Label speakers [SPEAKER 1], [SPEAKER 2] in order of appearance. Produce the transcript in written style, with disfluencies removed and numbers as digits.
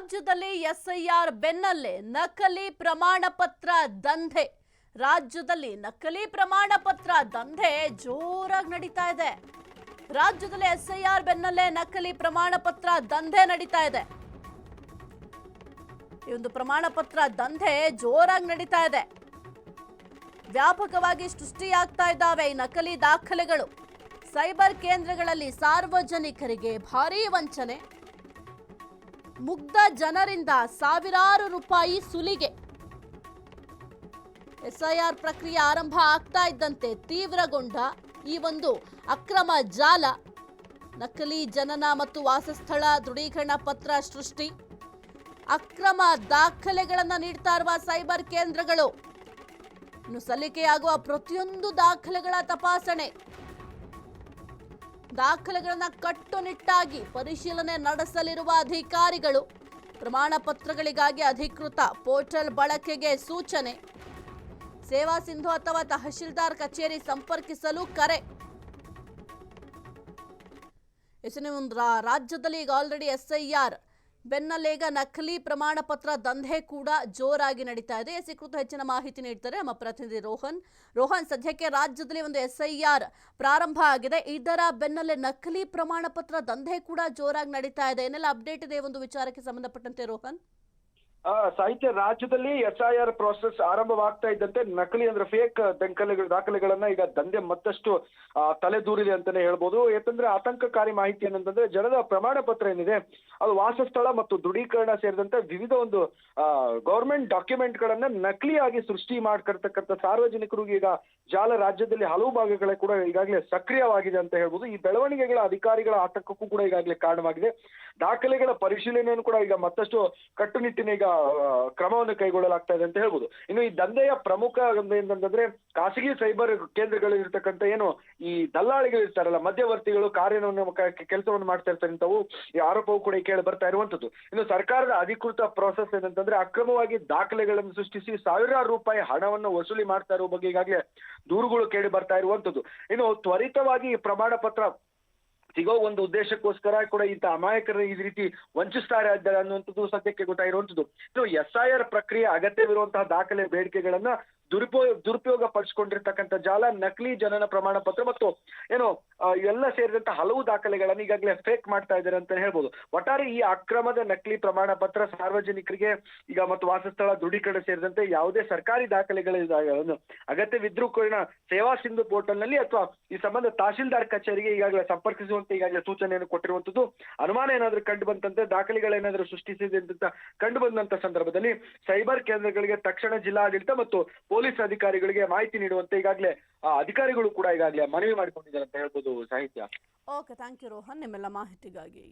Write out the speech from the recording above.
[SPEAKER 1] ರಾಜ್ಯದಲ್ಲಿ ಎಸ್ಐಆರ್ ಬೆನ್ನಲ್ಲೇ ನಕಲಿ ಪ್ರಮಾಣ ಪತ್ರ ದಂಧೆ. ರಾಜ್ಯದಲ್ಲಿ ನಕಲಿ ಪ್ರಮಾಣ ಪತ್ರ ದಂಧೆ ಜೋರಾಗಿ ನಡೀತಾ ಇದೆ. ರಾಜ್ಯದಲ್ಲಿ ಎಸ್ಐಆರ್ ಬೆನ್ನಲ್ಲೇ ನಕಲಿ ಪ್ರಮಾಣ ಪತ್ರ ದಂಧೆ ನಡೀತಾ ಇದೆ. ಈ ಒಂದು ಪ್ರಮಾಣ ಪತ್ರ ದಂಧೆ ಜೋರಾಗಿ ನಡೀತಾ ಇದೆ. ವ್ಯಾಪಕವಾಗಿ ಸೃಷ್ಟಿಯಾಗ್ತಾ ಇದ್ದಾವೆ ಈ ನಕಲಿ ದಾಖಲೆಗಳು. ಸೈಬರ್ ಕೇಂದ್ರಗಳಲ್ಲಿ ಸಾರ್ವಜನಿಕರಿಗೆ ಭಾರೀ ವಂಚನೆ, ಮುಗ್ಧ ಜನರಿಂದ ಸಾವಿರಾರು ರೂಪಾಯಿ ಸುಲಿಗೆ. ಎಸ್ಐಆರ್ ಪ್ರಕ್ರಿಯೆ ಆರಂಭ ಆಗ್ತಾ ಇದ್ದಂತೆ ತೀವ್ರಗೊಂಡ ಈ ಒಂದು ಅಕ್ರಮ ಜಾಲ, ನಕಲಿ ಜನನ ಮತ್ತು ವಾಸಸ್ಥಳ ದೃಢೀಕರಣ ಪತ್ರ ಸೃಷ್ಟಿ, ಅಕ್ರಮ ದಾಖಲೆಗಳನ್ನು ನೀಡ್ತಾ ಇರುವ ಸೈಬರ್ ಕೇಂದ್ರಗಳು, ಇನ್ನು ಸಲ್ಲಿಕೆಯಾಗುವ ಪ್ರತಿಯೊಂದು ದಾಖಲೆಗಳ ತಪಾಸಣೆ, ದಾಖಲೆಗಳನ್ನು ಕಟ್ಟುನಿಟ್ಟಾಗಿ ಪರಿಶೀಲನೆ ನಡೆಸಲಿರುವ ಅಧಿಕಾರಿಗಳು, ಪ್ರಮಾಣ ಪತ್ರಗಳಿಗಾಗಿ ಅಧಿಕೃತ ಪೋರ್ಟಲ್ ಬಳಕೆಗೆ ಸೂಚನೆ, ಸೇವಾ ಸಿಂಧು ಅಥವಾ ತಹಶೀಲ್ದಾರ್ ಕಚೇರಿ ಸಂಪರ್ಕಿಸಲು ಕರೆ. ರಾಜ್ಯದಲ್ಲಿ ಈಗ ಆಲ್ರೆಡಿ ಎಸ್ಐಆರ್ ಬೆನ್ನಲ್ಲೇ ಈಗ ನಕಲಿ ಪ್ರಮಾಣ ಪತ್ರ ದಂಧೆ ಕೂಡ ಜೋರಾಗಿ ನಡೀತಾ ಇದೆ. ಈ ಕುರಿತು ಹೆಚ್ಚಿನ ಮಾಹಿತಿ ನೀಡ್ತಾರೆ ನಮ್ಮ ಪ್ರತಿನಿಧಿ ರೋಹನ್. ಸದ್ಯಕ್ಕೆ ರಾಜ್ಯದಲ್ಲಿ ಒಂದು ಎಸ್ಐಆರ್ ಪ್ರಾರಂಭ ಆಗಿದೆ, ಇದರ ಬೆನ್ನಲ್ಲೇ ನಕಲಿ ಪ್ರಮಾಣ ಪತ್ರ ದಂಧೆ ಕೂಡ ಜೋರಾಗಿ ನಡೀತಾ ಇದೆ. ಏನೆಲ್ಲ ಅಪ್ಡೇಟ್ ಇದೆ ಒಂದು ವಿಚಾರಕ್ಕೆ ಸಂಬಂಧಪಟ್ಟಂತೆ ರೋಹನ್?
[SPEAKER 2] ಸಾಹಿತ್ಯ, ರಾಜ್ಯದಲ್ಲಿ ಎಸ್ಐಆರ್ ಪ್ರಾಸೆಸ್ ಆರಂಭವಾಗ್ತಾ ಇದ್ದಂತೆ ನಕಲಿ ಅಂದ್ರೆ ಫೇಕ್ ದಾಖಲೆಗಳನ್ನ ಈಗ ದಂಧೆ ಮತ್ತಷ್ಟು ತಲೆದೂರಿದೆ ಅಂತಾನೆ ಹೇಳ್ಬೋದು. ಯಾಕಂದ್ರೆ ಆತಂಕಕಾರಿ ಮಾಹಿತಿ ಏನಂತಂದ್ರೆ ಜನರ ಪ್ರಮಾಣ ಪತ್ರ ಏನಿದೆ ಅದು ವಾಸಸ್ಥಳ ಮತ್ತು ದೃಢೀಕರಣ ಸೇರಿದಂತೆ ವಿವಿಧ ಒಂದು ಗೌರ್ಮೆಂಟ್ ಡಾಕ್ಯುಮೆಂಟ್ ಗಳನ್ನ ನಕಲಿಯಾಗಿ ಸೃಷ್ಟಿ ಮಾಡ್ತಿರ್ತಕ್ಕಂಥ ಸಾರ್ವಜನಿಕರು ಈಗ ಜಾಲ ರಾಜ್ಯದಲ್ಲಿ ಹಲವು ಭಾಗಗಳೇ ಕೂಡ ಈಗಾಗಲೇ ಸಕ್ರಿಯವಾಗಿದೆ ಅಂತ ಹೇಳ್ಬೋದು. ಈ ಬೆಳವಣಿಗೆಗಳ ಅಧಿಕಾರಿಗಳ ಆತಂಕಕ್ಕೂ ಕೂಡ ಈಗಾಗಲೇ ಕಾರಣವಾಗಿದೆ. ದಾಖಲೆಗಳ ಪರಿಶೀಲನೆಯನ್ನು ಕೂಡ ಈಗ ಮತ್ತಷ್ಟು ಕಟ್ಟುನಿಟ್ಟಿನ ಈಗ ಕ್ರಮವನ್ನು ಕೈಗೊಳ್ಳಲಾಗ್ತಾ ಇದೆ ಅಂತ ಹೇಳ್ಬೋದು. ಇನ್ನು ಈ ದಂಧೆಯ ಪ್ರಮುಖ ಏನಂತಂದ್ರೆ ಖಾಸಗಿ ಸೈಬರ್ ಕೇಂದ್ರಗಳಿರ್ತಕ್ಕಂಥ ಏನು ಈ ದಲ್ಲಾಳಿಗಳು ಇರ್ತಾರಲ್ಲ, ಮಧ್ಯವರ್ತಿಗಳು ಕೆಲಸವನ್ನು ಮಾಡ್ತಾ ಇರ್ತಾರೆ ಇಂಥವು ಈ ಆರೋಪವು ಕೂಡ ಕೇಳಿ ಬರ್ತಾ ಇರುವಂತದ್ದು. ಇನ್ನು ಸರ್ಕಾರದ ಅಧಿಕೃತ ಪ್ರೋಸೆಸ್ ಏನಂತಂದ್ರೆ ಅಕ್ರಮವಾಗಿ ದಾಖಲೆಗಳನ್ನು ಸೃಷ್ಟಿಸಿ ಸಾವಿರಾರು ರೂಪಾಯಿ ಹಣವನ್ನು ವಸೂಲಿ ಮಾಡ್ತಾ ಇರುವ ಬಗ್ಗೆ ಈಗಾಗಲೇ ದೂರುಗಳು ಕೇಳಿ ಬರ್ತಾ ಇರುವಂತದ್ದು. ಇನ್ನು ತ್ವರಿತವಾಗಿ ಪ್ರಮಾಣ ಪತ್ರ ಸಿಗೋ ಒಂದು ಉದ್ದೇಶಕ್ಕೋಸ್ಕರ ಕೂಡ ಇಂಥ ಅಮಾಯಕರನ್ನ ಈ ರೀತಿ ವಂಚಿಸ್ತಾ ಇದ್ದಾರೆ ಅನ್ನುವಂಥದ್ದು ಸದ್ಯಕ್ಕೆ ಗೊತ್ತಾಗಿರುವಂಥದ್ದು. ಇನ್ನು ಎಸ್ಐಆರ್ ಪ್ರಕ್ರಿಯೆ ಅಗತ್ಯವಿರುವಂತಹ ದಾಖಲೆ ಬೇಡಿಕೆಗಳನ್ನ ದುರುಪಯೋಗ ಪಡಿಸಿಕೊಂಡಿರ್ತಕ್ಕಂಥ ಜಾಲ, ನಕಲಿ ಜನನ ಪ್ರಮಾಣ ಪತ್ರ ಮತ್ತು ಏನು ಎಲ್ಲ ಸೇರಿದಂತ ಹಲವು ದಾಖಲೆಗಳನ್ನು ಈಗಾಗಲೇ ಫೇಕ್ ಮಾಡ್ತಾ ಇದ್ದಾರೆ ಅಂತ ಹೇಳ್ಬೋದು. ಒಟ್ಟಾರೆ ಈ ಅಕ್ರಮದ ನಕಲಿ ಪ್ರಮಾಣ ಪತ್ರ ಸಾರ್ವಜನಿಕರಿಗೆ ಈಗ ಮತ್ತು ವಾಸಸ್ಥಳ ದೃಢೀಕರಣ ಸೇರಿದಂತೆ ಯಾವುದೇ ಸರ್ಕಾರಿ ದಾಖಲೆಗಳನ್ನು ಅಗತ್ಯವಿದ್ರೂ ಕೂಡ ಸೇವಾ ಸಿಂಧು ಪೋರ್ಟಲ್ ನಲ್ಲಿ ಅಥವಾ ಈ ಸಂಬಂಧ ತಹಶೀಲ್ದಾರ್ ಕಚೇರಿಗೆ ಈಗಾಗಲೇ ಸಂಪರ್ಕಿಸುವಂತೆ ಈಗಾಗಲೇ ಸೂಚನೆಯನ್ನು ಕೊಟ್ಟಿರುವಂತದ್ದು. ಅನುಮಾನ ಏನಾದ್ರೂ ಕಂಡು ಬಂತಂತೆ, ದಾಖಲೆಗಳೇನಾದ್ರೂ ಸೃಷ್ಟಿಸಿದೆ ಅಂತ ಕಂಡು ಬಂದಂತ ಸಂದರ್ಭದಲ್ಲಿ ಸೈಬರ್ ಕೇಂದ್ರಗಳಿಗೆ ತಕ್ಷಣ ಜಿಲ್ಲಾಡಳಿತ ಮತ್ತು ಪೊಲೀಸ್ ಅಧಿಕಾರಿಗಳಿಗೆ ಮಾಹಿತಿ ನೀಡುವಂತೆ ಈಗಾಗಲೇ ಅಧಿಕಾರಿಗಳು ಕೂಡ ಈಗಾಗಲೇ ಮನವಿ ಮಾಡಿಕೊಂಡಿದ್ದಾರೆ ಅಂತ ಹೇಳ್ಬೋದು. ಸಾಹಿತ್ಯ.
[SPEAKER 1] ಓಕೆ, ಥ್ಯಾಂಕ್ ಯು ರೋಹನ್ ನಿಮ್ಮೆಲ್ಲ ಮಾಹಿತಿಗಾಗಿ.